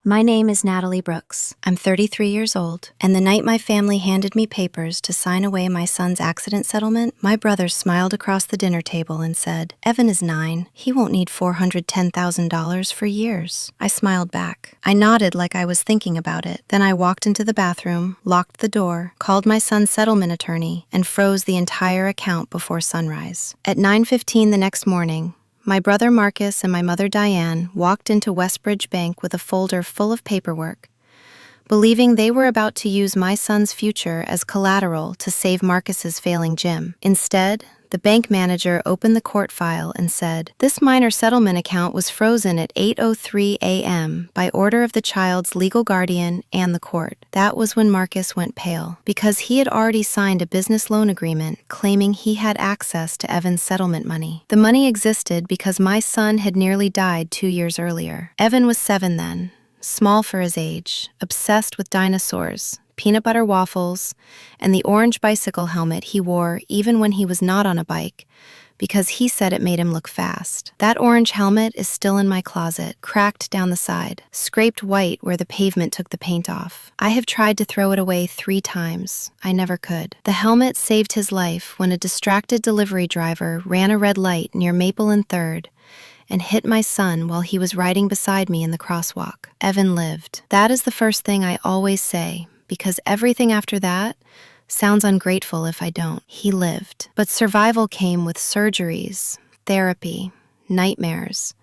My name is Natalie Brooks. I'm 33 years old, and the night my family handed me papers to sign away my son's accident settlement, my brother smiled across the dinner table and said, "Evan is 9. He won't need $410,000 for years." I smiled back. I nodded like I was thinking about it. Then I walked into the bathroom, locked the door, called my son's settlement attorney, and froze the entire account before sunrise. At 9:15 the next morning, my brother Marcus and my mother Diane walked into Westbridge Bank with a folder full of paperwork, believing they were about to use my son's future as collateral to save Marcus's failing gym. Instead, the bank manager opened the court file and said, "This minor settlement account was frozen at 8:03 a.m. by order of the child's legal guardian and the court." That was when Marcus went pale, because he had already signed a business loan agreement claiming he had access to Evan's settlement money. The money existed because my son had nearly died 2 years earlier. Evan was 7 then, small for his age, obsessed with dinosaurs, peanut butter waffles, and the orange bicycle helmet he wore even when he was not on a bike, because he said it made him look fast. That orange helmet is still in my closet, cracked down the side, scraped white where the pavement took the paint off. I have tried to throw it away 3 times. I never could. The helmet saved his life when a distracted delivery driver ran a red light near Maple and 3rd and hit my son while he was riding beside me in the crosswalk. Evan lived. That is the first thing I always say, because everything after that sounds ungrateful if I don't. He lived. But survival came with surgeries, therapy, nightmares,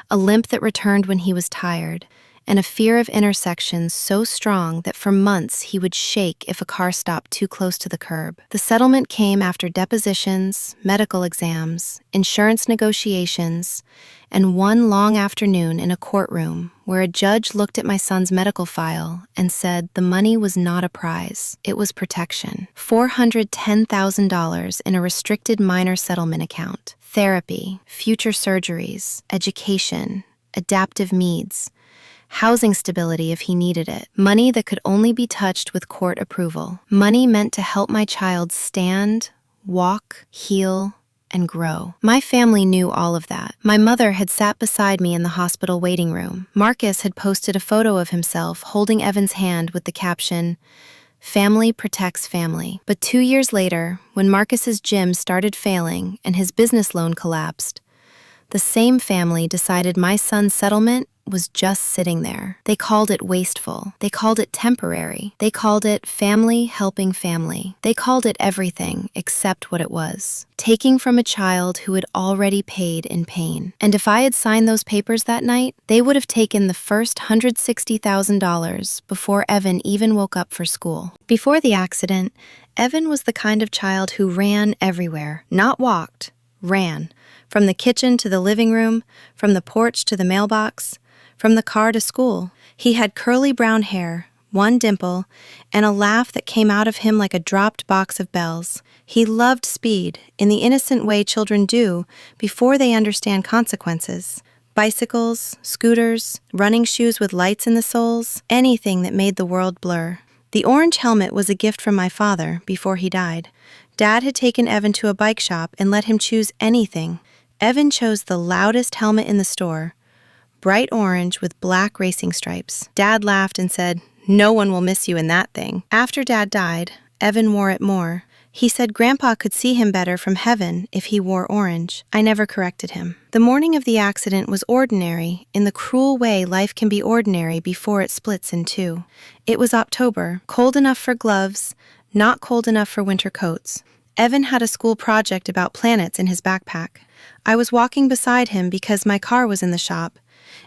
a limp that returned when he was tired, and a fear of intersections so strong that for months he would shake if a car stopped too close to the curb. The settlement came after depositions, medical exams, insurance negotiations, and one long afternoon in a courtroom where a judge looked at my son's medical file and said the money was not a prize, it was protection. $410,000 in a restricted minor settlement account, therapy, future surgeries, education, adaptive needs, housing stability if he needed it, money that could only be touched with court approval, money meant to help my child stand, walk, heal, and grow. My family knew all of that. My mother had sat beside me in the hospital waiting room. Marcus had posted a photo of himself holding Evan's hand with the caption, "Family protects family." But 2 years later, when Marcus's gym started failing and his business loan collapsed, the same family decided my son's settlement was just sitting there. They called it wasteful. They called it temporary. They called it family helping family. They called it everything except what it was. Taking from a child who had already paid in pain. And if I had signed those papers that night, they would have taken the first $160,000 before Evan even woke up for school. Before the accident, Evan was the kind of child who ran everywhere, not walked, ran. From the kitchen to the living room, from the porch to the mailbox, from the car to school. He had curly brown hair, one dimple, and a laugh that came out of him like a dropped box of bells. He loved speed, in the innocent way children do before they understand consequences. Bicycles, scooters, running shoes with lights in the soles, anything that made the world blur. The orange helmet was a gift from my father before he died. Dad had taken Evan to a bike shop and let him choose anything. Evan chose the loudest helmet in the store, bright orange with black racing stripes. Dad laughed and said, "No one will miss you in that thing." After Dad died, Evan wore it more. He said Grandpa could see him better from heaven if he wore orange. I never corrected him. The morning of the accident was ordinary in the cruel way life can be ordinary before it splits in two. It was October, cold enough for gloves, not cold enough for winter coats. Evan had a school project about planets in his backpack. I was walking beside him because my car was in the shop,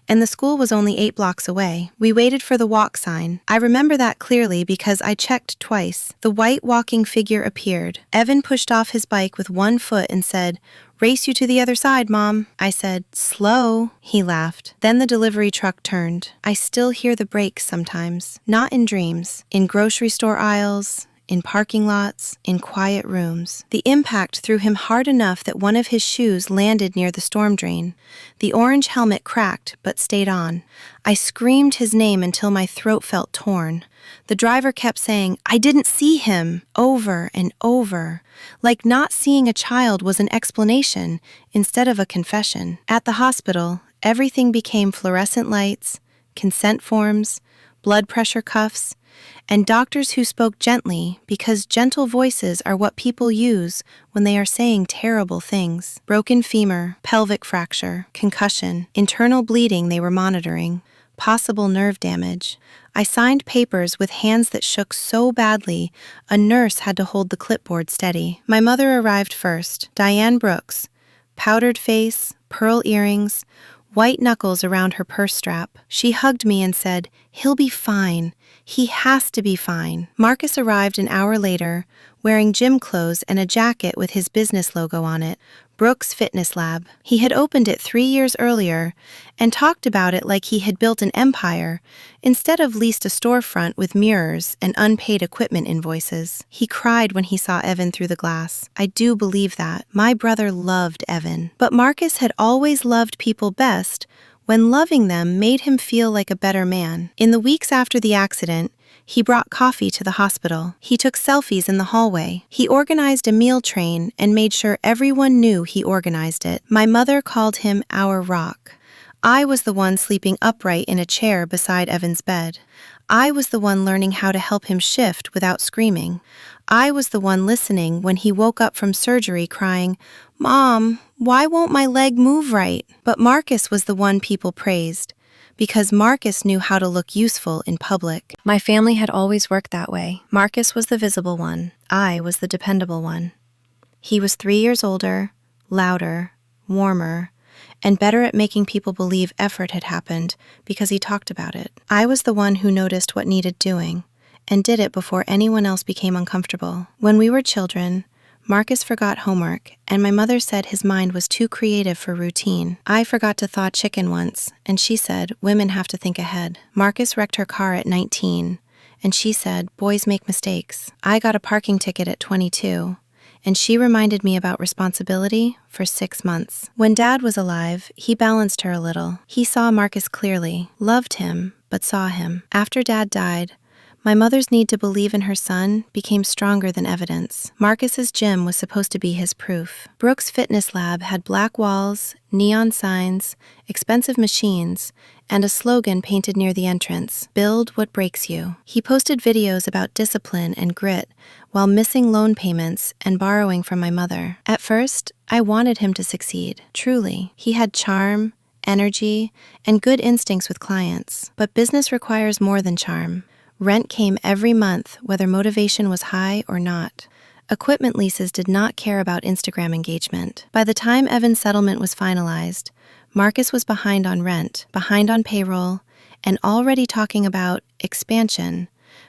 and the school was only 8 blocks away. We waited for the walk sign. I remember that clearly because I checked twice. The white walking figure appeared. Evan pushed off his bike with one foot and said, "Race you to the other side, Mom." I said, "Slow." He laughed. Then the delivery truck turned. I still hear the brakes sometimes, not in dreams, in grocery store aisles, in parking lots, in quiet rooms. The impact threw him hard enough that one of his shoes landed near the storm drain. The orange helmet cracked, but stayed on. I screamed his name until my throat felt torn. The driver kept saying, "I didn't see him," over and over, like not seeing a child was an explanation instead of a confession. At the hospital, everything became fluorescent lights, consent forms, blood pressure cuffs, and doctors who spoke gently because gentle voices are what people use when they are saying terrible things. Broken femur, pelvic fracture, concussion, internal bleeding they were monitoring, possible nerve damage. I signed papers with hands that shook so badly a nurse had to hold the clipboard steady. My mother arrived first, Diane Brooks, powdered face, pearl earrings, white knuckles around her purse strap. She hugged me and said, "He'll be fine. He has to be fine." Marcus arrived an hour later, wearing gym clothes and a jacket with his business logo on it, Brooks Fitness Lab. He had opened it 3 years earlier and talked about it like he had built an empire instead of leased a storefront with mirrors and unpaid equipment invoices. He cried when he saw Evan through the glass. I do believe that. My brother loved Evan. But Marcus had always loved people best when loving them made him feel like a better man. In the weeks after the accident, he brought coffee to the hospital. He took selfies in the hallway. He organized a meal train and made sure everyone knew he organized it. My mother called him our rock. I was the one sleeping upright in a chair beside Evan's bed. I was the one learning how to help him shift without screaming. I was the one listening when he woke up from surgery crying, "Mom, why won't my leg move right?" But Marcus was the one people praised, because Marcus knew how to look useful in public. My family had always worked that way. Marcus was the visible one. I was the dependable one. He was 3 years older, louder, warmer, and better at making people believe effort had happened because he talked about it. I was the one who noticed what needed doing and did it before anyone else became uncomfortable. When we were children, Marcus forgot homework, and my mother said his mind was too creative for routine. I forgot to thaw chicken once, and she said, "Women have to think ahead." Marcus wrecked her car at 19, and she said, "Boys make mistakes." I got a parking ticket at 22, and she reminded me about responsibility for 6 months. When Dad was alive, he balanced her a little. He saw Marcus clearly, loved him, but saw him. After Dad died, my mother's need to believe in her son became stronger than evidence. Marcus's gym was supposed to be his proof. Brooks Fitness Lab had black walls, neon signs, expensive machines, and a slogan painted near the entrance, "Build what breaks you." He posted videos about discipline and grit while missing loan payments and borrowing from my mother. At first, I wanted him to succeed. Truly, he had charm, energy, and good instincts with clients. But business requires more than charm. Rent came every month, whether motivation was high or not. Equipment leases did not care about Instagram engagement. By the time Evan's settlement was finalized, Marcus was behind on rent, behind on payroll, and already talking about expansion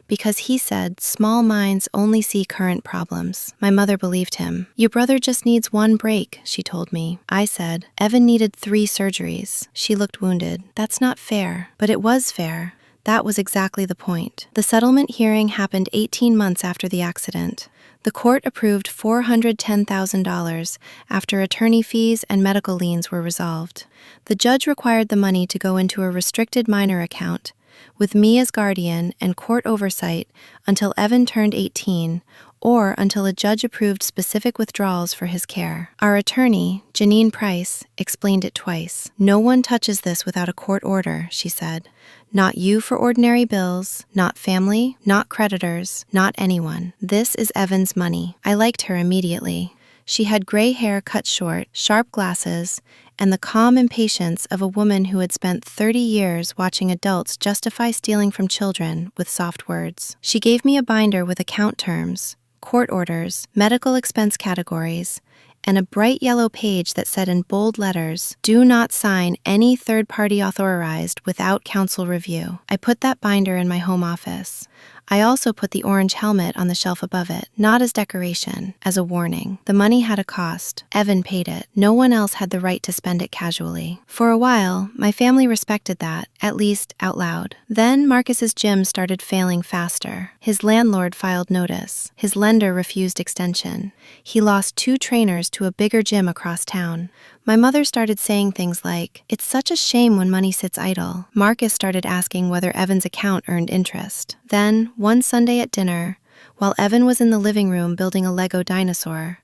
because he said small minds only see current problems. My mother believed him. "Your brother just needs one break," she told me. I said, "Evan needed 3 surgeries." She looked wounded. "That's not fair." But it was fair. That was exactly the point. The settlement hearing happened 18 months after the accident. The court approved $410,000 after attorney fees and medical liens were resolved. The judge required the money to go into a restricted minor account, with me as guardian and court oversight until Evan turned 18, or until a judge approved specific withdrawals for his care. Our attorney, Janine Price, explained it twice. "No one touches this without a court order," she said. "Not you for ordinary bills, not family, not creditors, not anyone. This is Evan's money." I liked her immediately. She had gray hair cut short, sharp glasses, and the calm impatience of a woman who had spent 30 years watching adults justify stealing from children with soft words. She gave me a binder with account terms, court orders, medical expense categories, and a bright yellow page that said in bold letters, "Do not sign any third-party authorized without counsel review." I put that binder in my home office. I also put the orange helmet on the shelf above it, not as decoration, as a warning. The money had a cost. Evan paid it. No one else had the right to spend it casually. For a while, my family respected that, at least out loud. Then Marcus's gym started failing faster. His landlord filed notice. His lender refused extension. He lost 2 trainers to a bigger gym across town. My mother started saying things like, "It's such a shame when money sits idle." Marcus started asking whether Evan's account earned interest. Then, one Sunday at dinner, while Evan was in the living room building a Lego dinosaur,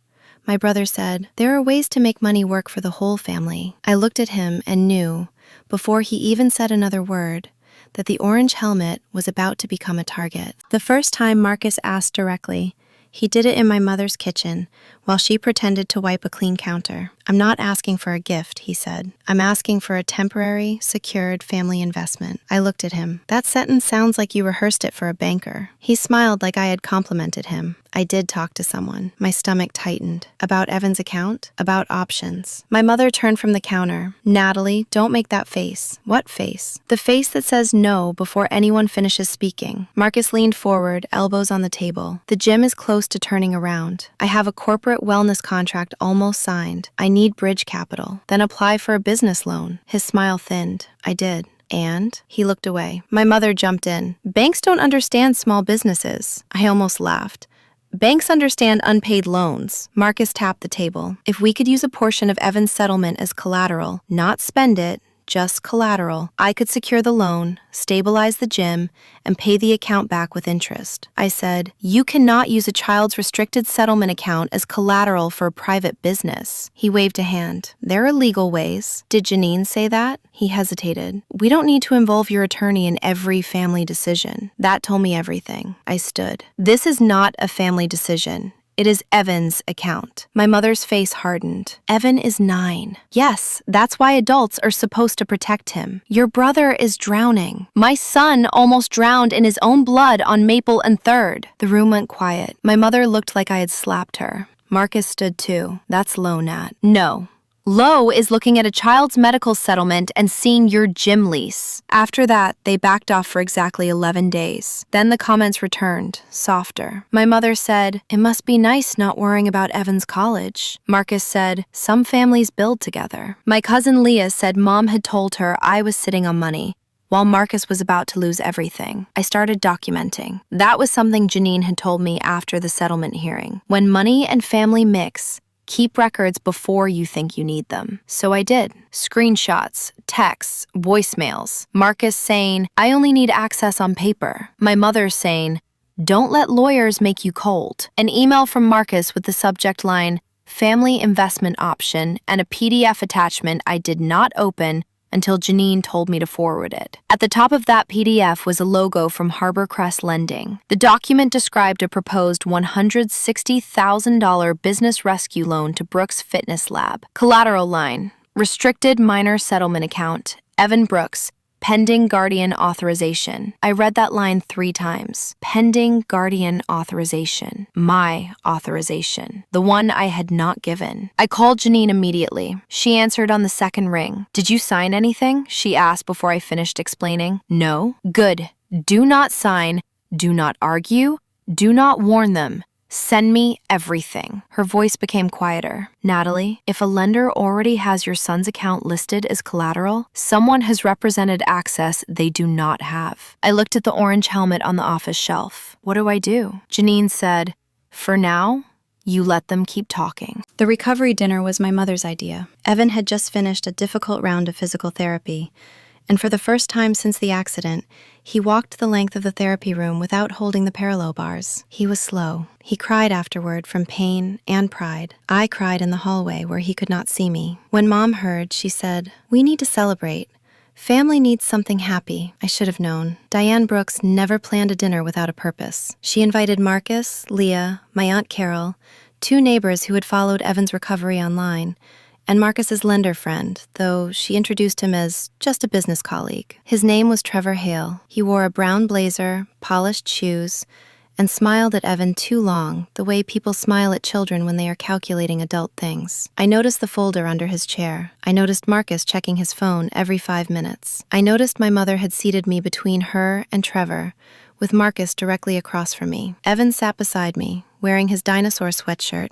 my brother said, "There are ways to make money work for the whole family." I looked at him and knew, before he even said another word, that the orange helmet was about to become a target. The first time Marcus asked directly, he did it in my mother's kitchen, while she pretended to wipe a clean counter. "I'm not asking for a gift," he said. "I'm asking for a temporary, secured family investment." I looked at him. "That sentence sounds like you rehearsed it for a banker." He smiled like I had complimented him. I did talk to someone. My stomach tightened. About Evan's account? About options. My mother turned from the counter. "Natalie, don't make that face." "What face?" "The face that says no before anyone finishes speaking." Marcus leaned forward, elbows on the table. "The gym is close to turning around. I have a corporate wellness contract almost signed. I need bridge capital. Then apply for a business loan." His smile thinned. I did. "And?" He looked away. My mother jumped in. "Banks don't understand small businesses." I almost laughed. "Banks understand unpaid loans." Marcus tapped the table. "If we could use a portion of Evan's settlement as collateral, not spend it, just collateral, I could secure the loan, stabilize the gym, and pay the account back with interest." I said, "You cannot use a child's restricted settlement account as collateral for a private business." He waved a hand. "There are legal ways." "Did Janine say that?" He hesitated. "We don't need to involve your attorney in every family decision." That told me everything. I stood. "This is not a family decision. It is Evan's account." My mother's face hardened. "Evan is 9. Yes, that's why adults are supposed to protect him. Your brother is drowning. My son almost drowned in his own blood on Maple and 3rd. The room went quiet. My mother looked like I had slapped her. Marcus stood too. "That's low, Nat." "No. Low is looking at a child's medical settlement and seeing your gym lease." After that, they backed off for exactly 11 days. Then the comments returned, softer. My mother said, "It must be nice not worrying about Evan's college." Marcus said, "Some families build together." My cousin Leah said Mom had told her I was sitting on money, while Marcus was about to lose everything. I started documenting. That was something Janine had told me after the settlement hearing. When money and family mix, keep records before you think you need them. So I did. Screenshots, texts, voicemails. Marcus saying, "I only need access on paper." My mother saying, "Don't let lawyers make you cold." An email from Marcus with the subject line, "Family investment option," and a PDF attachment I did not open until Janine told me to forward it. At the top of that PDF was a logo from Harbor Crest Lending. The document described a proposed $160,000 business rescue loan to Brooks Fitness Lab. Collateral line, restricted minor settlement account, Evan Brooks, pending guardian authorization. I read that line 3 times. Pending guardian authorization. My authorization. The one I had not given. I called Janine immediately. She answered on the second ring. "Did you sign anything?" she asked before I finished explaining. "No." "Good. Do not sign. Do not argue. Do not warn them. Send me everything." Her voice became quieter. "Natalie, if a lender already has your son's account listed as collateral, someone has represented access they do not have." I looked at the orange helmet on the office shelf. "What do I do?" Janine said, "For now, you let them keep talking." The recovery dinner was my mother's idea. Evan had just finished a difficult round of physical therapy, and for the first time since the accident, he walked the length of the therapy room without holding the parallel bars. He was slow. He cried afterward from pain and pride. I cried in the hallway where he could not see me. When Mom heard, she said, "We need to celebrate. Family needs something happy." I should have known. Diane Brooks never planned a dinner without a purpose. She invited Marcus, Leah, my Aunt Carol, 2 neighbors who had followed Evan's recovery online, and Marcus's lender friend, though she introduced him as just a business colleague. His name was Trevor Hale. He wore a brown blazer, polished shoes, and smiled at Evan too long, the way people smile at children when they are calculating adult things. I noticed the folder under his chair. I noticed Marcus checking his phone every 5 minutes. I noticed my mother had seated me between her and Trevor, with Marcus directly across from me. Evan sat beside me, wearing his dinosaur sweatshirt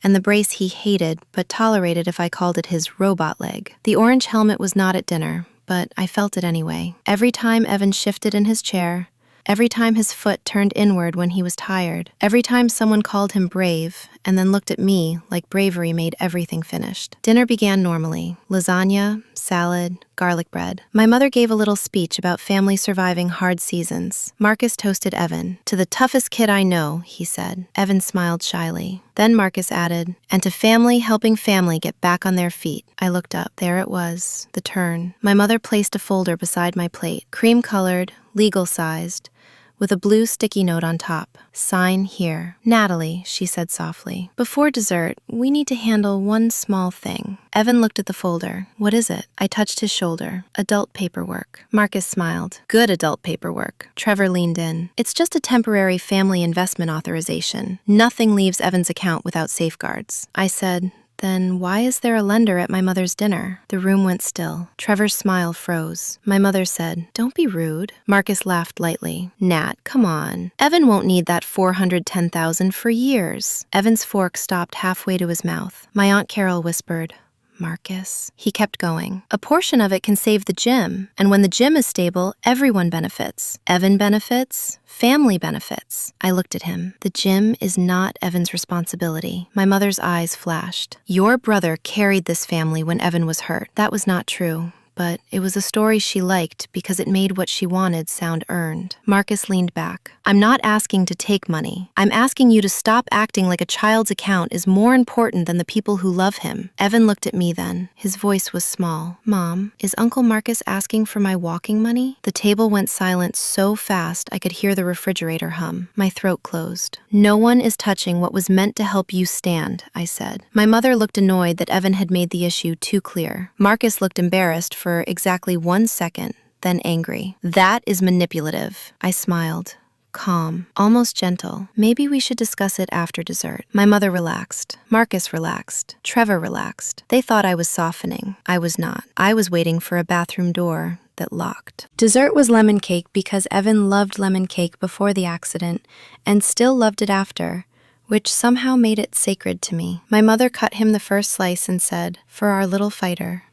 and the brace he hated but tolerated if I called it his robot leg. The orange helmet was not at dinner, but I felt it anyway. Every time Evan shifted in his chair, every time his foot turned inward when he was tired, every time someone called him brave and then looked at me like bravery made everything finished. Dinner began normally. Lasagna, salad, garlic bread. My mother gave a little speech about family surviving hard seasons. Marcus toasted Evan. "To the toughest kid I know," he said. Evan smiled shyly. Then Marcus added, "And to family helping family get back on their feet." I looked up. There it was, the turn. My mother placed a folder beside my plate, cream-colored, legal-sized, with a blue sticky note on top. "Sign here." "Natalie," she said softly, "before dessert, we need to handle one small thing." Evan looked at the folder. "What is it?" I touched his shoulder. "Adult paperwork." Marcus smiled. "Good adult paperwork." Trevor leaned in. "It's just a temporary family investment authorization. Nothing leaves Evan's account without safeguards." I said, "Then why is there a lender at my mother's dinner?" The room went still. Trevor's smile froze. My mother said, "Don't be rude." Marcus laughed lightly. "Nat, come on. Evan won't need that $410,000 for years." Evan's fork stopped halfway to his mouth. My Aunt Carol whispered, "Marcus." He kept going. "A portion of it can save the gym, and when the gym is stable, everyone benefits. Evan benefits, family benefits." I looked at him. "The gym is not Evan's responsibility." My mother's eyes flashed. "Your brother carried this family when Evan was hurt." That was not true. But it was a story she liked because it made what she wanted sound earned. Marcus leaned back. "I'm not asking to take money. I'm asking you to stop acting like a child's account is more important than the people who love him." Evan looked at me then. His voice was small. "Mom, is Uncle Marcus asking for my walking money?" The table went silent so fast I could hear the refrigerator hum. My throat closed. "No one is touching what was meant to help you stand," I said. My mother looked annoyed that Evan had made the issue too clear. Marcus looked embarrassed for exactly 1 second, then angry. "That is manipulative." I smiled. Calm, almost gentle. "Maybe we should discuss it after dessert." My mother relaxed. Marcus relaxed. Trevor relaxed. They thought I was softening. I was not. I was waiting for a bathroom door that locked. Dessert was lemon cake because Evan loved lemon cake before the accident and still loved it after, which somehow made it sacred to me. My mother cut him the first slice and said, "For our little fighter."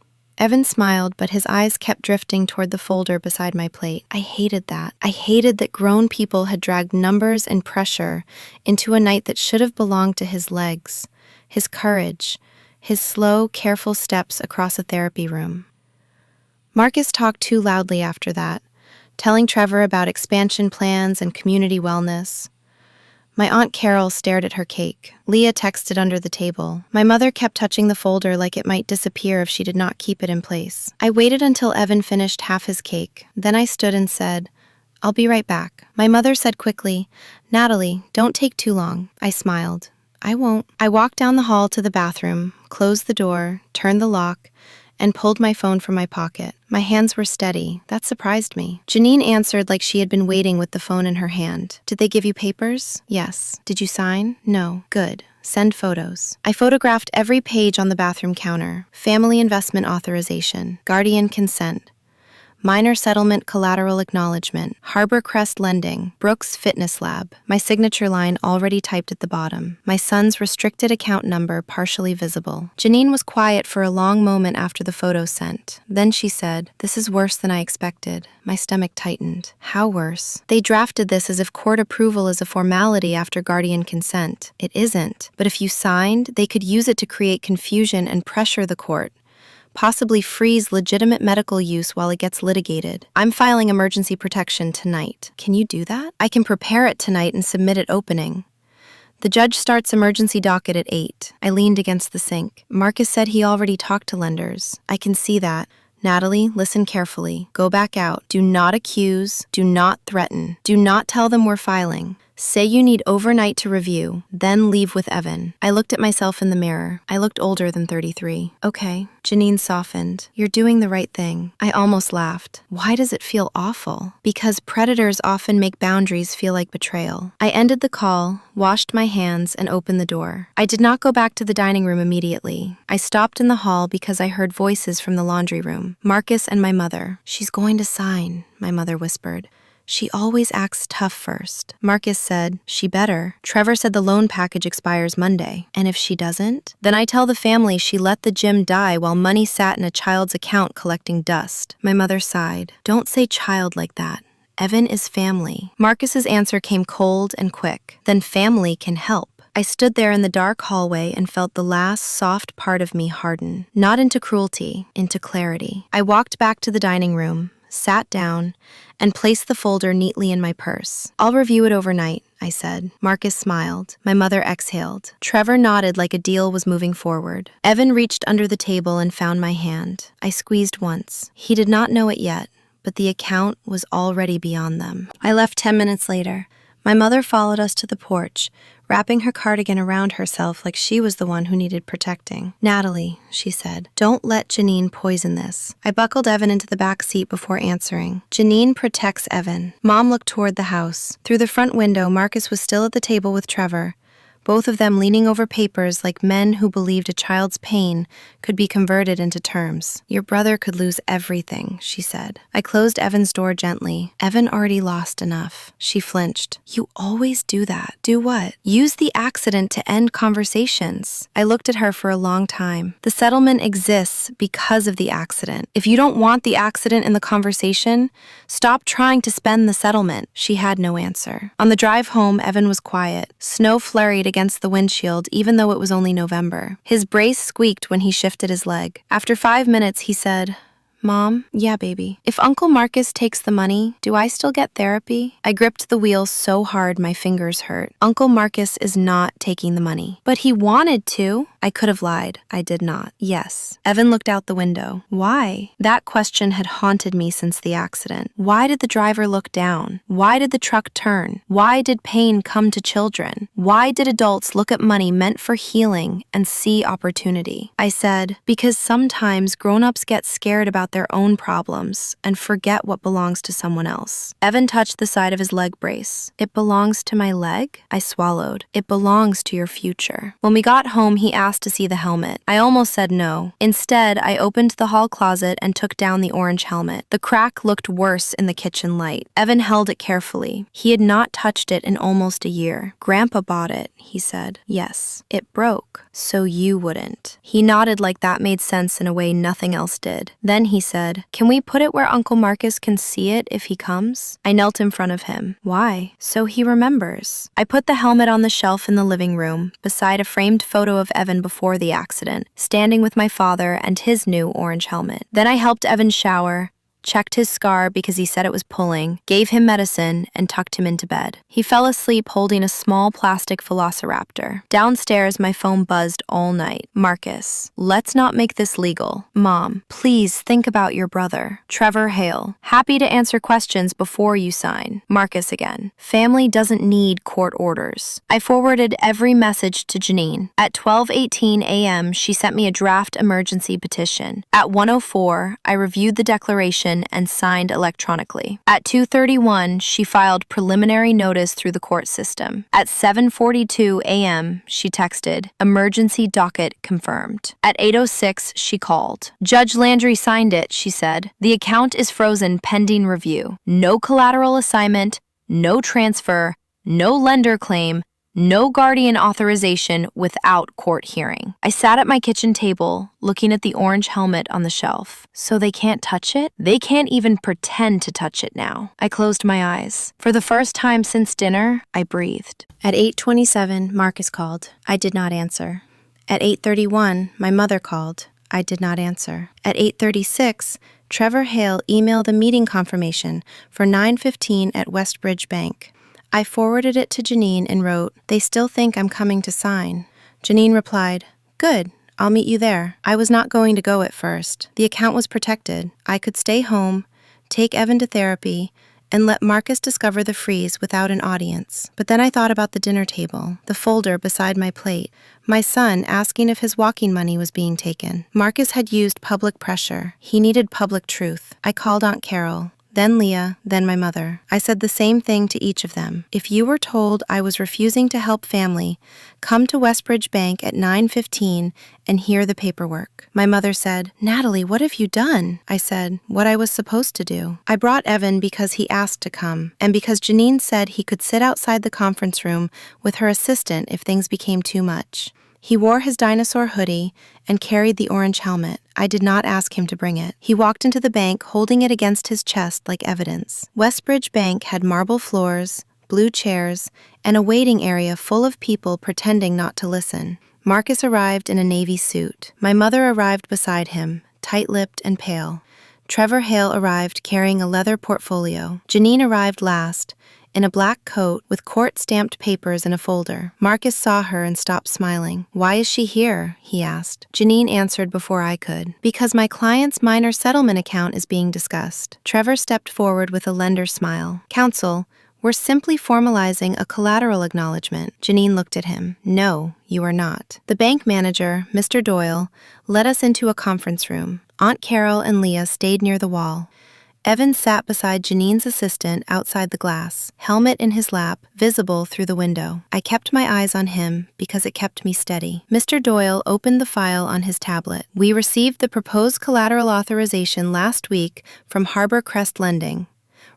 Evan smiled, but his eyes kept drifting toward the folder beside my plate. I hated that. I hated that grown people had dragged numbers and pressure into a night that should have belonged to his legs, his courage, his slow, careful steps across a therapy room. Marcus talked too loudly after that, telling Trevor about expansion plans and community wellness. My Aunt Carol stared at her cake. Leah texted under the table. My mother kept touching the folder like it might disappear if she did not keep it in place. I waited until Evan finished half his cake. Then I stood and said, "I'll be right back." My mother said quickly, "Natalie, don't take too long." I smiled. "I won't." I walked down the hall to the bathroom, closed the door, turned the lock, and pulled my phone from my pocket. My hands were steady. That surprised me. Janine answered like she had been waiting with the phone in her hand. "Did they give you papers?" "Yes." "Did you sign?" "No." "Good. Send photos." I photographed every page on the bathroom counter. Family investment authorization, guardian consent, minor settlement collateral acknowledgement, Harbor Crest lending, Brooks Fitness Lab, my signature line already typed at the bottom, my son's restricted account number partially visible. Janine was quiet for a long moment after the photo sent. Then she said, "This is worse than I expected." My stomach tightened. How worse? They drafted this as if court approval is a formality after guardian consent. It isn't. But if you signed, they could use it to create confusion and pressure the court, possibly freeze legitimate medical use while it gets litigated. "I'm filing emergency protection tonight." Can you do that? I can prepare it tonight and submit it opening. The judge starts emergency docket at 8. I leaned against the sink. Marcus said he already talked to lenders. I can see that. "Natalie, listen carefully. Go back out. Do not accuse. Do not threaten. Do not tell them we're filing. Say you need overnight to review, then leave with Evan." I looked at myself in the mirror. I looked older than 33. "Okay." Janine softened. "You're doing the right thing." I almost laughed. Why does it feel awful? Because predators often make boundaries feel like betrayal. I ended the call, washed my hands, and opened the door. I did not go back to the dining room immediately. I stopped in the hall because I heard voices from the laundry room. Marcus and my mother. "She's going to sign," my mother whispered. "She always acts tough first." Marcus said, "She better. Trevor said the loan package expires Monday. And if she doesn't? Then I tell the family she let the gym die while money sat in a child's account collecting dust." My mother sighed. "Don't say child like that. Evan is family." Marcus's answer came cold and quick. "Then family can help." I stood there in the dark hallway and felt the last soft part of me harden, not into cruelty, into clarity. I walked back to the dining room, sat down, and placed the folder neatly in my purse. "I'll review it overnight," I said. Marcus smiled. My mother exhaled. Trevor nodded like a deal was moving forward. Evan reached under the table and found my hand. I squeezed once. He did not know it yet, but the account was already beyond them. I left 10 minutes later. My mother followed us to the porch, wrapping her cardigan around herself like she was the one who needed protecting. "Natalie," she said, "don't let Janine poison this." I buckled Evan into the back seat before answering. "Janine protects Evan." Mom looked toward the house. Through the front window, Marcus was still at the table with Trevor, both of them leaning over papers like men who believed a child's pain could be converted into terms. "Your brother could lose everything," she said. I closed Evan's door gently. "Evan already lost enough." She flinched. "You always do that." "Do what?" "Use the accident to end conversations." I looked at her for a long time. "The settlement exists because of the accident. If you don't want the accident in the conversation, stop trying to spend the settlement." She had no answer. On the drive home, Evan was quiet. Snow flurried against the windshield even though it was only November. His brace squeaked when he shifted his leg. After 5 minutes, he said, "Mom, yeah, baby. If Uncle Marcus takes the money, do I still get therapy?" I gripped the wheel so hard my fingers hurt. "Uncle Marcus is not taking the money." "But he wanted to." I could have lied. I did not. "Yes." Evan looked out the window. "Why?" That question had haunted me since the accident. Why did the driver look down? Why did the truck turn? Why did pain come to children? Why did adults look at money meant for healing and see opportunity? I said, "Because sometimes grown-ups get scared about their own problems and forget what belongs to someone else." Evan touched the side of his leg brace. "It belongs to my leg?" I swallowed. "It belongs to your future." When we got home, he asked to see the helmet. I almost said no. Instead, I opened the hall closet and took down the orange helmet. The crack looked worse in the kitchen light. Evan held it carefully. He had not touched it in almost a year. "Grandpa bought it," he said. "Yes, it broke. So you wouldn't." He nodded like that made sense in a way nothing else did. Then he said, "Can we put it where Uncle Marcus can see it if he comes?" I knelt in front of him. "Why?" "So he remembers." I put the helmet on the shelf in the living room, beside a framed photo of Evan before the accident, standing with my father and his new orange helmet. Then I helped Evan shower, checked his scar because he said it was pulling, gave him medicine, and tucked him into bed. He fell asleep holding a small plastic velociraptor. Downstairs, my phone buzzed all night. "Marcus, let's not make this legal." "Mom, please think about your brother." Trevor Hale, "Happy to answer questions before you sign." Marcus again, "Family doesn't need court orders." I forwarded every message to Janine. At 12:18 a.m., she sent me a draft emergency petition. At 1:04, I reviewed the declaration and signed electronically. At 2:31, she filed preliminary notice through the court system. At 7:42 a.m., she texted, "Emergency docket confirmed." At 8:06, she called. "Judge Landry signed it," she said. "The account is frozen pending review. No collateral assignment, no transfer, no lender claim, no guardian authorization without court hearing." I sat at my kitchen table, looking at the orange helmet on the shelf. So they can't touch it? They can't even pretend to touch it now. I closed my eyes. For the first time since dinner, I breathed. At 8:27, Marcus called. I did not answer. At 8:31, my mother called. I did not answer. At 8:36, Trevor Hale emailed a meeting confirmation for 9:15 at Westbridge Bank. I forwarded it to Janine and wrote, "They still think I'm coming to sign." Janine replied, "Good, I'll meet you there." I was not going to go at first. The account was protected. I could stay home, take Evan to therapy, and let Marcus discover the freeze without an audience. But then I thought about the dinner table, the folder beside my plate, my son asking if his walking money was being taken. Marcus had used public pressure. He needed public truth. I called Aunt Carol, then Leah, then my mother. I said the same thing to each of them. If you were told I was refusing to help family, come to Westbridge Bank at 9:15 and hear the paperwork. My mother said, "Natalie, what have you done?" I said, "What I was supposed to do." I brought Evan because he asked to come, and because Janine said he could sit outside the conference room with her assistant if things became too much. He wore his dinosaur hoodie and carried the orange helmet. I did not ask him to bring it. He walked into the bank holding it against his chest like evidence. Westbridge Bank had marble floors, blue chairs, and a waiting area full of people pretending not to listen. Marcus arrived in a navy suit. My mother arrived beside him, tight-lipped and pale. Trevor Hale arrived carrying a leather portfolio. Janine arrived last, in a black coat with court-stamped papers in a folder. Marcus saw her and stopped smiling. "Why is she here?" he asked. Janine answered before I could. "Because my client's minor settlement account is being discussed." Trevor stepped forward with a lender's smile. "Counsel, we're simply formalizing a collateral acknowledgement." Janine looked at him. "No, you are not." The bank manager, Mr. Doyle, led us into a conference room. Aunt Carol and Leah stayed near the wall. Evan sat beside Janine's assistant outside the glass, helmet in his lap, visible through the window. I kept my eyes on him because it kept me steady. Mr. Doyle opened the file on his tablet. "We received the proposed collateral authorization last week from Harbor Crest Lending,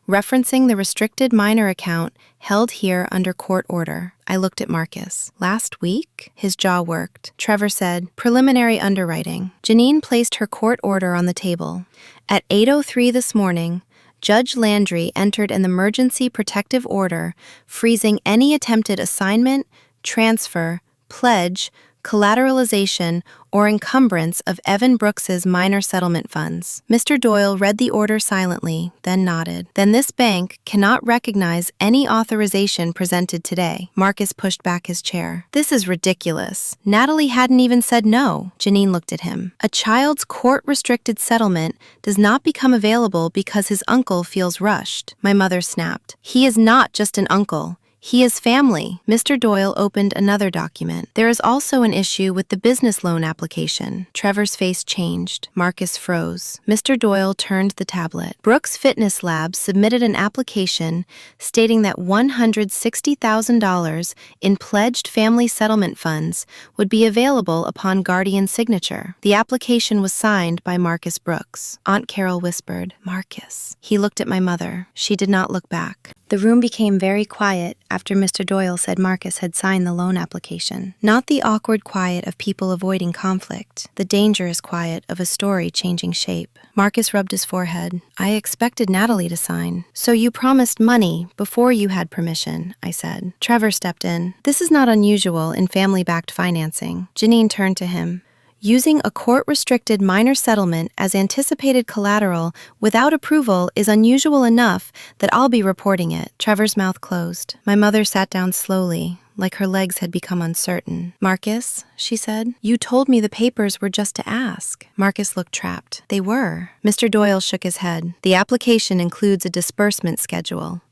referencing the restricted minor account held here under court order." I looked at Marcus. "Last week?" His jaw worked. Trevor said, "Preliminary underwriting." Janine placed her court order on the table. At 8:03 this morning, Judge Landry entered an emergency protective order freezing any attempted assignment, transfer, pledge, collateralization, or encumbrance of Evan Brooks's minor settlement funds. Mr. Doyle read the order silently, then nodded. "Then this bank cannot recognize any authorization presented today." Marcus pushed back his chair. "This is ridiculous. Natalie hadn't even said no." Janine looked at him. "A child's court-restricted settlement does not become available because his uncle feels rushed." My mother snapped. "He is not just an uncle. He is family." Mr. Doyle opened another document. "There is also an issue with the business loan application." Trevor's face changed. Marcus froze. Mr. Doyle turned the tablet. "Brooks Fitness Lab submitted an application stating that $160,000 in pledged family settlement funds would be available upon guardian signature. The application was signed by Marcus Brooks." Aunt Carol whispered, "Marcus." He looked at my mother. She did not look back. The room became very quiet after Mr. Doyle said Marcus had signed the loan application. Not the awkward quiet of people avoiding conflict, the dangerous quiet of a story changing shape. Marcus rubbed his forehead. "I expected Natalie to sign." "So you promised money before you had permission," I said. Trevor stepped in. "This is not unusual in family-backed financing." Janine turned to him. "Using a court-restricted minor settlement as anticipated collateral without approval is unusual enough that I'll be reporting it." Trevor's mouth closed. My mother sat down slowly, like her legs had become uncertain. "Marcus," she said, "you told me the papers were just to ask." Marcus looked trapped. "They were." Mr. Doyle shook his head. "The application includes a disbursement schedule.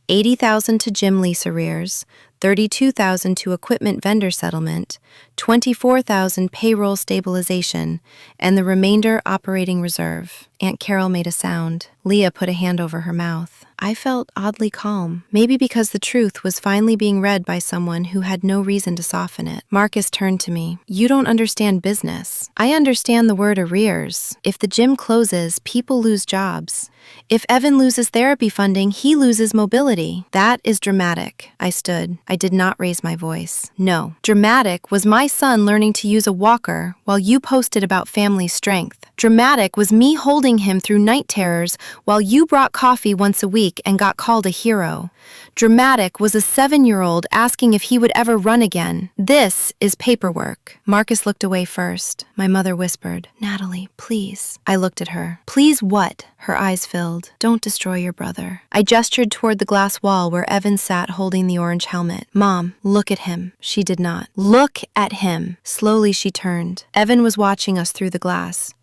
$80,000 to gym lease arrears, $32,000 to equipment vendor settlement, $24,000 payroll stabilization, and the remainder operating reserve." Aunt Carol made a sound. Leah put a hand over her mouth. I felt oddly calm, maybe because the truth was finally being read by someone who had no reason to soften it. Marcus turned to me. "You don't understand business. I understand the word arrears. If the gym closes, people lose jobs. If Evan loses therapy funding, he loses mobility. That is dramatic." I stood. I did not raise my voice. "No. Dramatic was my son learning to use a walker while you posted about family strength. Dramatic was me holding him through night terrors while you brought coffee once a week and got called a hero. Dramatic was a 7-year-old asking if he would ever run again. This is paperwork." Marcus looked away first. My mother whispered, "Natalie, please." I looked at her. "Please what?" Her eyes filled. "Don't destroy your brother." I gestured toward the glass wall where Evan sat holding the orange helmet. "Mom, look at him." She did not. "Look at him." Slowly she turned. Evan was watching us through the glass.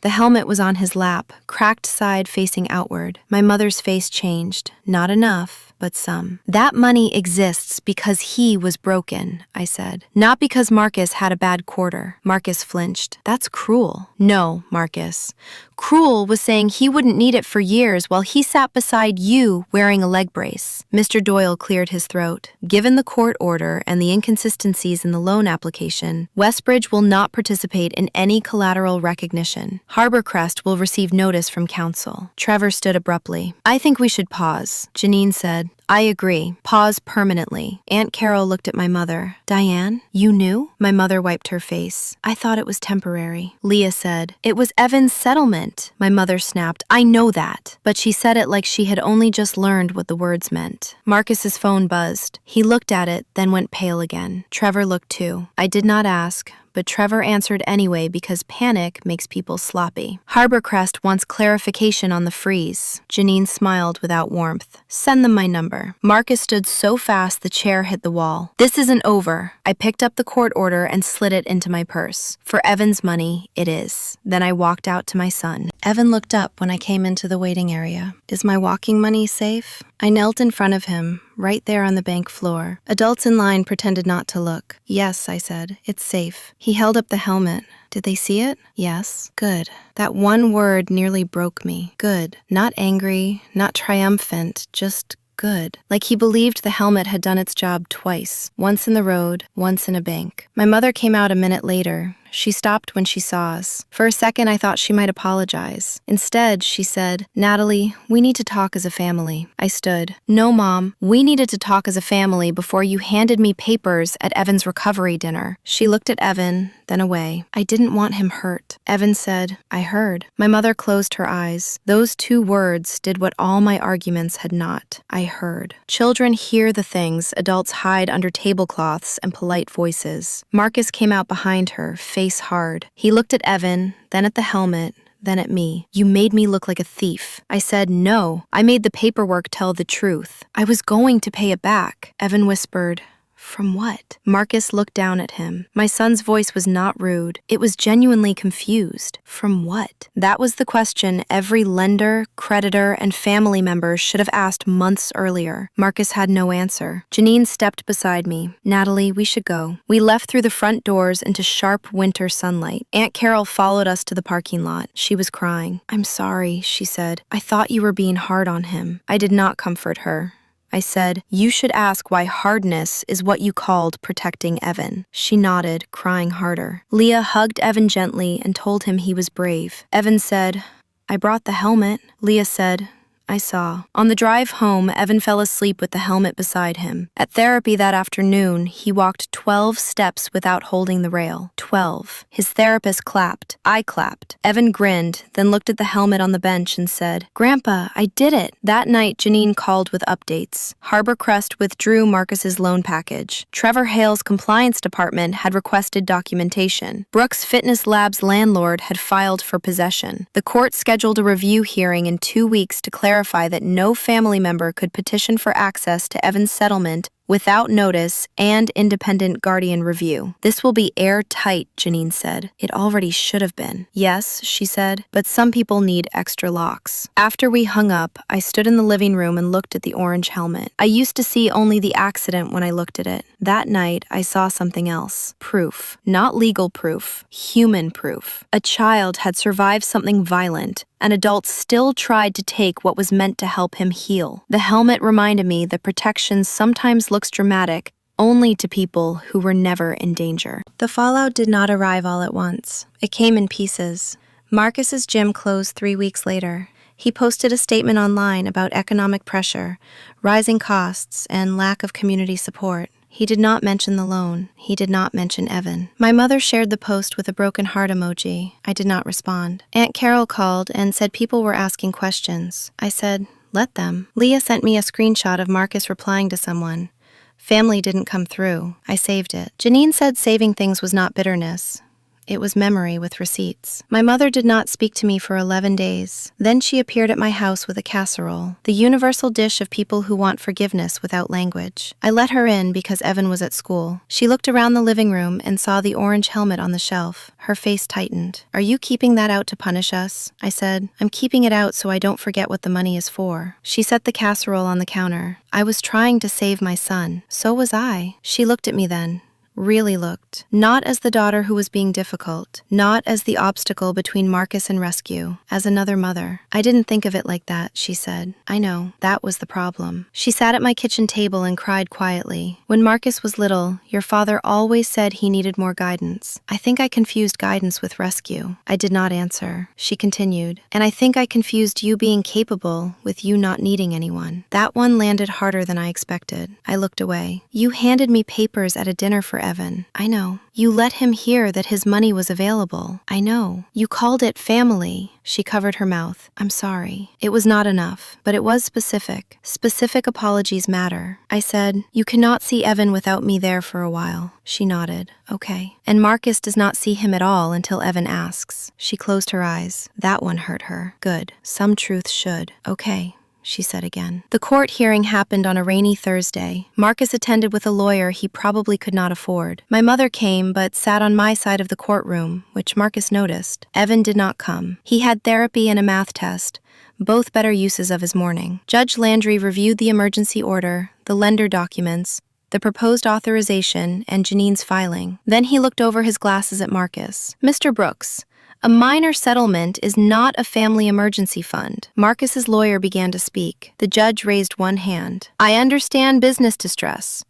The helmet was on his lap, cracked side facing outward. My mother's face changed. "Not enough, but some." "That money exists because he was broken," I said. "Not because Marcus had a bad quarter." Marcus flinched. "That's cruel." "No, Marcus. Cruel was saying he wouldn't need it for years while he sat beside you wearing a leg brace." Mr. Doyle cleared his throat. "Given the court order and the inconsistencies in the loan application, Westbridge will not participate in any collateral recognition. Harbor Crest will receive notice from counsel." Trevor stood abruptly. "I think we should pause." Janine said, "I agree. Pause permanently." Aunt Carol looked at my mother. "Diane, you knew?" My mother wiped her face. "I thought it was temporary." Leah said, "It was Evan's settlement. meant. My mother snapped, I know that. But she said it like she had only just learned what the words meant. Marcus's phone buzzed. He looked at it, then went pale again. Trevor looked too. I did not ask, but Trevor answered anyway because panic makes people sloppy. Harborcrest wants clarification on the freeze. Janine smiled without warmth. Send them my number. Marcus stood so fast the chair hit the wall. This isn't over. I picked up the court order and slid it into my purse. For Evan's money, it is. Then I walked out to my son. Evan looked up when I came into the waiting area. Is my walking money safe? I knelt in front of him, right there on the bank floor. Adults in line pretended not to look. Yes, I said, it's safe. He held up the helmet. Did they see it? Yes. Good. That one word nearly broke me. Good. Not angry, not triumphant, just good. Like he believed the helmet had done its job twice. Once in the road, once in a bank. My mother came out a minute later. She stopped when she saw us. For a second, I thought she might apologize. Instead, she said, Natalie, we need to talk as a family. I stood. No, Mom, we needed to talk as a family before you handed me papers at Evan's recovery dinner. She looked at Evan, then away. I didn't want him hurt. Evan said, I heard. My mother closed her eyes. Those two words did what all my arguments had not. I heard. Children hear the things adults hide under tablecloths and polite voices. Marcus came out behind her, face hard. He looked at Evan, then at the helmet, then at me. You made me look like a thief. I said, no, I made the paperwork tell the truth. I was going to pay it back. Evan whispered, from what? Marcus looked down at him. My son's voice was not rude. It was genuinely confused. From what? That was the question every lender, creditor, and family member should have asked months earlier. Marcus had no answer. Janine stepped beside me. Natalie, we should go. We left through the front doors into sharp winter sunlight. Aunt Carol followed us to the parking lot. She was crying. I'm sorry, she said. I thought you were being hard on him. I did not comfort her. I said, you should ask why hardness is what you called protecting Evan. She nodded, crying harder. Leah hugged Evan gently and told him he was brave. Evan said, I brought the helmet. Leah said, I saw. On the drive home, Evan fell asleep with the helmet beside him. At therapy that afternoon, he walked 12 steps without holding the rail. 12. His therapist clapped. I clapped. Evan grinned, then looked at the helmet on the bench and said, Grandpa, I did it. That night, Janine called with updates. Harborcrest withdrew Marcus's loan package. Trevor Hale's compliance department had requested documentation. Brooks Fitness Lab's landlord had filed for possession. The court scheduled a review hearing in 2 weeks to clarify that no family member could petition for access to Evan's settlement without notice and independent guardian review. This will be airtight, Janine said. It already should have been. Yes, she said, but some people need extra locks. After we hung up, I stood in the living room and looked at the orange helmet. I used to see only the accident when I looked at it. That night, I saw something else. Proof. Not legal proof. Human proof. A child had survived something violent. An adult still tried to take what was meant to help him heal. The helmet reminded me that protection sometimes looks dramatic only to people who were never in danger. The fallout did not arrive all at once. It came in pieces. Marcus's gym closed 3 weeks later. He posted a statement online about economic pressure, rising costs, and lack of community support. He did not mention the loan. He did not mention Evan. My mother shared the post with a broken heart emoji. I did not respond. Aunt Carol called and said people were asking questions. I said, let them. Leah sent me a screenshot of Marcus replying to someone. Family didn't come through. I saved it. Janine said saving things was not bitterness. It was memory with receipts. My mother did not speak to me for 11 days. Then she appeared at my house with a casserole, the universal dish of people who want forgiveness without language. I let her in because Evan was at school. She looked around the living room and saw the orange helmet on the shelf. Her face tightened. Are you keeping that out to punish us? I said, I'm keeping it out so I don't forget what the money is for. She set the casserole on the counter. I was trying to save my son. So was I. She looked at me then. Really looked. Not as the daughter who was being difficult, not as the obstacle between Marcus and rescue, as another mother. I didn't think of it like that, she said. I know, that was the problem. She sat at my kitchen table and cried quietly. When Marcus was little, your father always said he needed more guidance. I think I confused guidance with rescue. I did not answer. She continued, and I think I confused you being capable with you not needing anyone. That one landed harder than I expected. I looked away. You handed me papers at a dinner for Evan. I know. You let him hear that his money was available. I know. You called it family. She covered her mouth. I'm sorry. It was not enough, but it was specific. Specific apologies matter. I said, you cannot see Evan without me there for a while. She nodded. Okay. And Marcus does not see him at all until Evan asks. She closed her eyes. That one hurt her. Good. Some truth should. Okay, she said again. The court hearing happened on a rainy Thursday. Marcus attended with a lawyer he probably could not afford. My mother came, but sat on my side of the courtroom, which Marcus noticed. Evan did not come. He had therapy and a math test, both better uses of his morning. Judge Landry reviewed the emergency order, the lender documents, the proposed authorization, and Janine's filing. Then he looked over his glasses at Marcus. Mr. Brooks, a minor settlement is not a family emergency fund. Marcus's lawyer began to speak. The judge raised one hand. I understand business distress.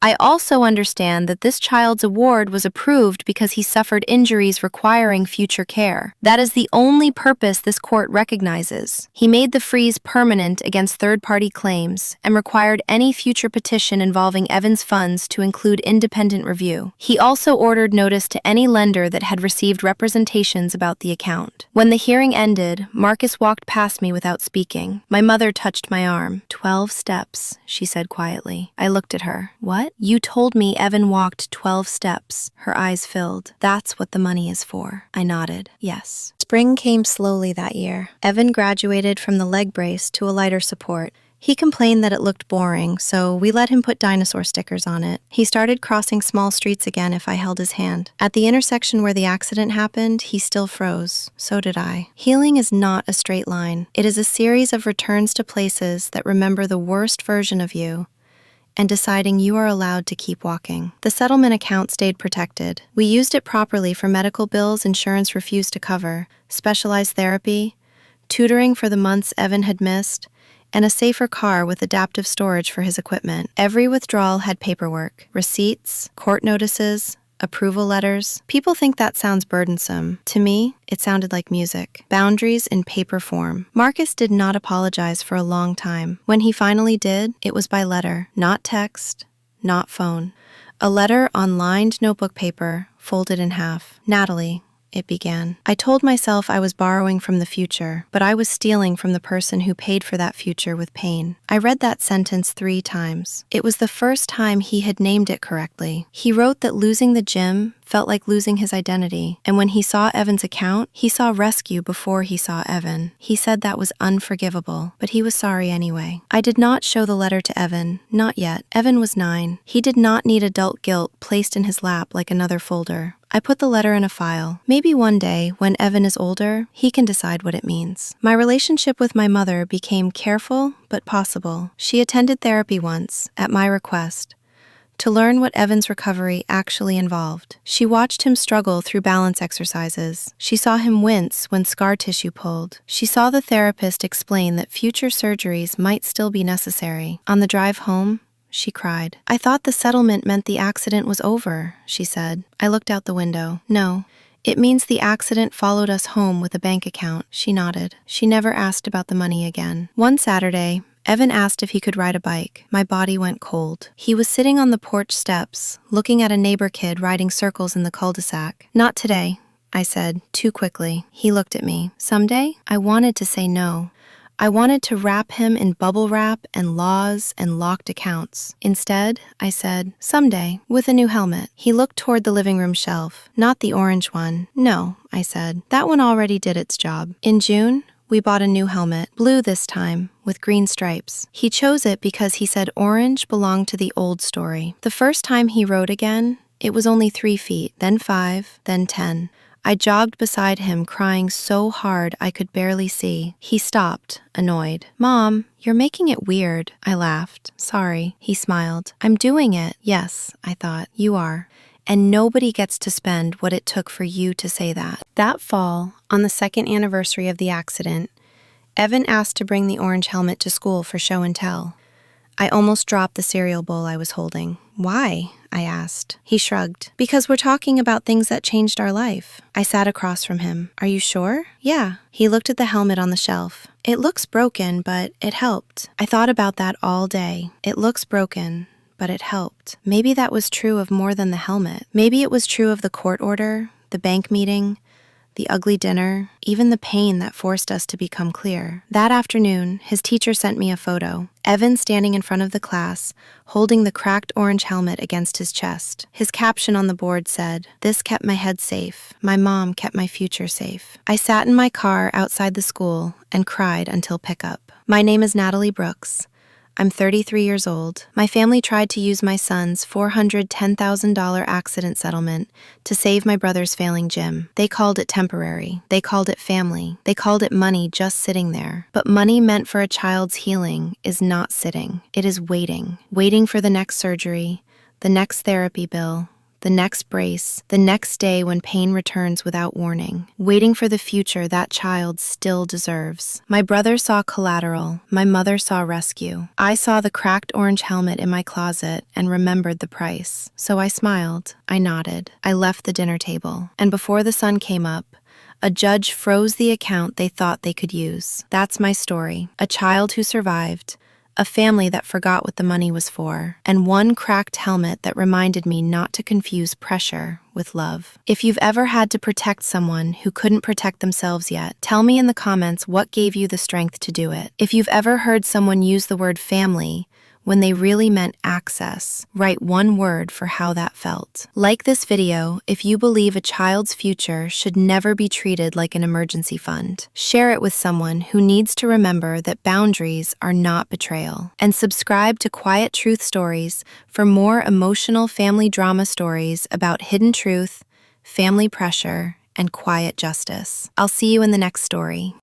I also understand that this child's award was approved because he suffered injuries requiring future care. That is the only purpose this court recognizes. He made the freeze permanent against third-party claims and required any future petition involving Evan's funds to include independent review. He also ordered notice to any lender that had received representations about the account. When the hearing ended, Marcus walked past me without speaking. My mother touched my arm. 12 steps, she said quietly. I looked at her. What? You told me Evan walked 12 steps. Her eyes filled. That's what the money is for. I nodded. Yes. Spring came slowly that year. Evan graduated from the leg brace to a lighter support. He complained that it looked boring, so we let him put dinosaur stickers on it. He started crossing small streets again if I held his hand. At the intersection where the accident happened, he still froze. So did I. Healing is not a straight line. It is a series of returns to places that remember the worst version of you, and deciding you are allowed to keep walking. The settlement account stayed protected. We used it properly for medical bills insurance refused to cover, specialized therapy, tutoring for the months Evan had missed, and a safer car with adaptive storage for his equipment. Every withdrawal had paperwork, receipts, court notices, approval letters. People think that sounds burdensome. To me, it sounded like music. Boundaries in paper form. Marcus did not apologize for a long time. When he finally did, it was by letter, not text, not phone. A letter on lined notebook paper, folded in half. Natalie, it began. I told myself I was borrowing from the future, but I was stealing from the person who paid for that future with pain. I read that sentence 3 times. It was the first time he had named it correctly. He wrote that losing the gym felt like losing his identity, and when he saw Evan's account, he saw rescue before he saw Evan. He said that was unforgivable, but he was sorry anyway. I did not show the letter to Evan, not yet. Evan was 9. He did not need adult guilt placed in his lap like another folder. I put the letter in a file. Maybe one day, when Evan is older, he can decide what it means. My relationship with my mother became careful but possible. She attended therapy once, at my request, to learn what Evan's recovery actually involved. She watched him struggle through balance exercises. She saw him wince when scar tissue pulled. She saw the therapist explain that future surgeries might still be necessary. On the drive home, she cried. I thought the settlement meant the accident was over, she said. I looked out the window. No. It means the accident followed us home with a bank account. She nodded. She never asked about the money again. One Saturday, Evan asked if he could ride a bike. My body went cold. He was sitting on the porch steps, looking at a neighbor kid riding circles in the cul-de-sac. Not today, I said, too quickly. He looked at me. Someday? I wanted to say no. I wanted to wrap him in bubble wrap and laws and locked accounts. Instead, I said, someday, with a new helmet. He looked toward the living room shelf. Not the orange one. No, I said. That one already did its job. In June, we bought a new helmet, blue this time, with green stripes. He chose it because he said orange belonged to the old story. The first time he rode again, it was only 3 feet, then 5, then 10. I jogged beside him, crying so hard I could barely see. He stopped, annoyed. Mom, you're making it weird. I laughed. Sorry. He smiled. I'm doing it. Yes, I thought. You are. And nobody gets to spend what it took for you to say that. That fall, on the 2nd anniversary of the accident, Evan asked to bring the orange helmet to school for show and tell. I almost dropped the cereal bowl I was holding. Why? I asked. He shrugged. Because we're talking about things that changed our life. I sat across from him. Are you sure? Yeah. He looked at the helmet on the shelf. It looks broken, but it helped. I thought about that all day. It looks broken, but it helped. Maybe that was true of more than the helmet. Maybe it was true of the court order, the bank meeting, the ugly dinner, even the pain that forced us to become clear. That afternoon, his teacher sent me a photo. Evan standing in front of the class, holding the cracked orange helmet against his chest. His caption on the board said, "This kept my head safe. My mom kept my future safe." I sat in my car outside the school and cried until pickup. My name is Natalie Brooks. I'm 33 years old. My family tried to use my son's $410,000 accident settlement to save my brother's failing gym. They called it temporary. They called it family. They called it money just sitting there. But money meant for a child's healing is not sitting. It is waiting. Waiting for the next surgery, the next therapy bill, the next brace, the next day when pain returns without warning, waiting for the future that child still deserves. My brother saw collateral, my mother saw rescue. I saw the cracked orange helmet in my closet and remembered the price. So I smiled, I nodded, I left the dinner table, and before the sun came up, a judge froze the account they thought they could use. That's my story. A child who survived, a family that forgot what the money was for, and one cracked helmet that reminded me not to confuse pressure with love. If you've ever had to protect someone who couldn't protect themselves yet, tell me in the comments what gave you the strength to do it. If you've ever heard someone use the word family when they really meant access, write one word for how that felt. Like this video if you believe a child's future should never be treated like an emergency fund. Share it with someone who needs to remember that boundaries are not betrayal. And subscribe to Quiet Truth Stories for more emotional family drama stories about hidden truth, family pressure, and quiet justice. I'll see you in the next story.